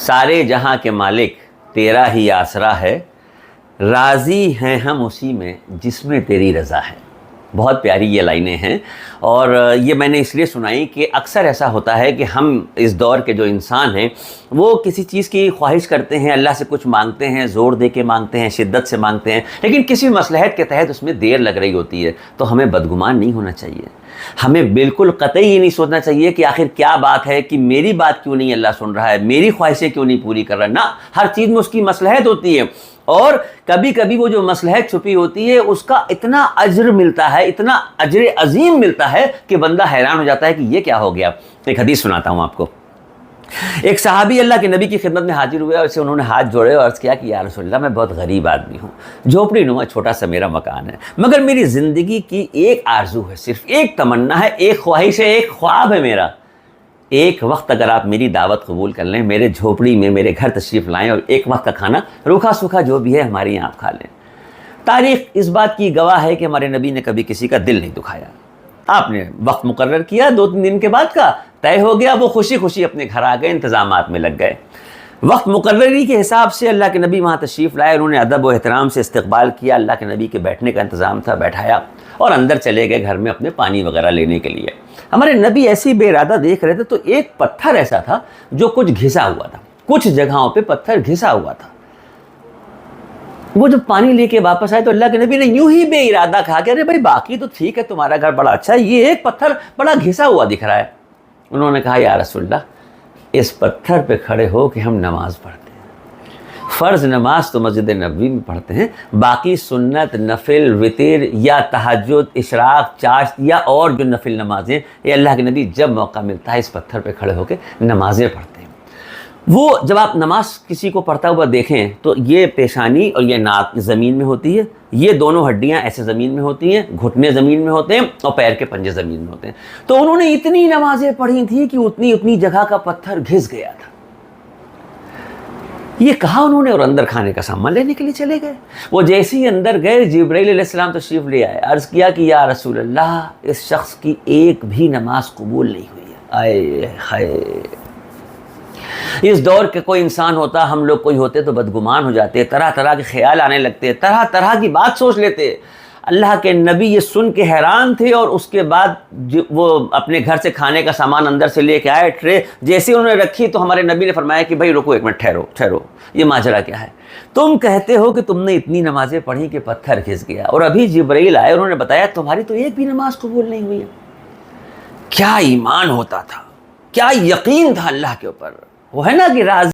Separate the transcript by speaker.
Speaker 1: سارے جہاں کے مالک تیرا ہی آسرا ہے، راضی ہیں ہم اسی میں جس میں تیری رضا ہے۔ بہت پیاری یہ لائنیں ہیں، اور یہ میں نے اس لیے سنائی کہ اکثر ایسا ہوتا ہے کہ ہم اس دور کے جو انسان ہیں وہ کسی چیز کی خواہش کرتے ہیں، اللہ سے کچھ مانگتے ہیں، زور دے کے مانگتے ہیں، شدت سے مانگتے ہیں، لیکن کسی مصلحت کے تحت اس میں دیر لگ رہی ہوتی ہے۔ تو ہمیں بدگمان نہیں ہونا چاہیے، ہمیں بالکل قطعی یہ نہیں سوچنا چاہیے کہ آخر کیا بات ہے کہ میری بات کیوں نہیں اللہ سن رہا ہے، میری خواہشیں کیوں نہیں پوری کر رہا ہے۔ نہ، ہر چیز میں اس کی مصلحت ہوتی ہے، اور کبھی کبھی وہ جو مصلحت چھپی ہوتی ہے اس کا اتنا اجر ملتا ہے، اتنا اجر عظیم ملتا ہے کہ بندہ حیران ہو جاتا ہے کہ یہ کیا ہو گیا۔ ایک حدیث سناتا ہوں آپ کو۔ ایک صحابی اللہ کے نبی کی خدمت میں حاضر ہوئے، اور اسے انہوں نے ہاتھ جوڑے اور عرض کیا کہ یا رسول اللہ، میں بہت غریب آدمی ہوں، جھوپڑی نما چھوٹا سا میرا مکان ہے، مگر میری زندگی کی ایک آرزو ہے، صرف ایک تمنا ہے، ایک خواہش ہے، ایک خواب ہے میرا۔ ایک وقت اگر آپ میری دعوت قبول کر لیں، میرے جھوپڑی میں میرے گھر تشریف لائیں، اور ایک وقت کا کھانا روکھا سوکھا جو بھی ہے ہمارے یہاں آپ کھا لیں۔ تاریخ اس بات کی گواہ ہے کہ ہمارے نبی نے کبھی کسی کا دل نہیں دکھایا۔ آپ نے وقت مقرر کیا، 2-3 دن کے بعد کا طے ہو گیا، وہ خوشی خوشی اپنے گھر آ گئے، انتظامات میں لگ گئے۔ وقت مقرری کے حساب سے اللہ کے نبی وہاں تشریف لائے، انہوں نے ادب و احترام سے استقبال کیا، اللہ کے نبی کے بیٹھنے کا انتظام تھا، بیٹھایا، اور اندر چلے گئے گھر میں اپنے پانی وغیرہ لینے کے لیے۔ ہمارے نبی ایسی بے ارادہ دیکھ رہے تھے تو ایک پتھر ایسا تھا جو کچھ گھسا ہوا تھا، کچھ جگہوں پہ پتھر گھسا ہوا تھا۔ وہ جب پانی لے کے واپس آئے تو اللہ کے نبی نے یوں ہی بے ارادہ کہا کہ ارے بھائی باقی تو ٹھیک ہے، تمہارا گھر بڑا اچھا ہے، یہ ایک پتھر بڑا گھسا ہوا دکھ رہا ہے۔ انہوں نے کہا یا رسول اللہ، اس پتھر پہ کھڑے ہو کہ ہم نماز پڑھتے ہیں، فرض نماز تو مسجد نبوی میں پڑھتے ہیں، باقی سنت، نفل، وتر یا تہجد، اشراق، چاشت یا اور جو نفل نمازیں، یہ اللہ کے نبی جب موقع ملتا ہے اس پتھر پہ کھڑے ہو کے نمازیں پڑھتے ہیں۔ وہ جب آپ نماز کسی کو پڑھتا ہوا دیکھیں تو یہ پیشانی اور یہ ناک زمین میں ہوتی ہے، یہ دونوں ہڈیاں ایسے زمین میں ہوتی ہیں، گھٹنے زمین میں ہوتے ہیں، اور پیر کے پنجے زمین میں ہوتے ہیں۔ تو انہوں نے اتنی نمازیں پڑھی تھیں کہ اتنی جگہ کا پتھر گھس گیا تھا۔ یہ کہا انہوں نے، اور اندر کھانے کا سامان لینے کے لیے چلے گئے۔ وہ جیسے ہی اندر گئے، جبرائیل علیہ السلام تشریف لے آئے، عرض کیا کہ یا رسول اللہ، اس شخص کی ایک بھی نماز قبول نہیں ہوئی ہے۔ آئے ہائے، اس دور کے کوئی انسان ہوتا، ہم لوگ کوئی ہوتے تو بدگمان ہو جاتے، طرح طرح کے خیال آنے لگتے، طرح طرح کی بات سوچ لیتے۔ اللہ کے نبی یہ سن کے حیران تھے، اور اس کے بعد وہ اپنے گھر سے کھانے کا سامان اندر سے لے کے آئے، ٹرے جیسے انہوں نے رکھی تو ہمارے نبی نے فرمایا کہ بھائی رکو ایک منٹ، ٹھہرو، یہ ماجرا کیا ہے؟ تم کہتے ہو کہ تم نے اتنی نمازیں پڑھی کہ پتھر گھس گیا، اور ابھی جبرائیل آئے، انہوں نے بتایا تمہاری تو ایک بھی نماز قبول نہیں ہوئی ہے۔ کیا ایمان ہوتا تھا، کیا یقین تھا اللہ کے اوپر، وہ ہے نا کہ راز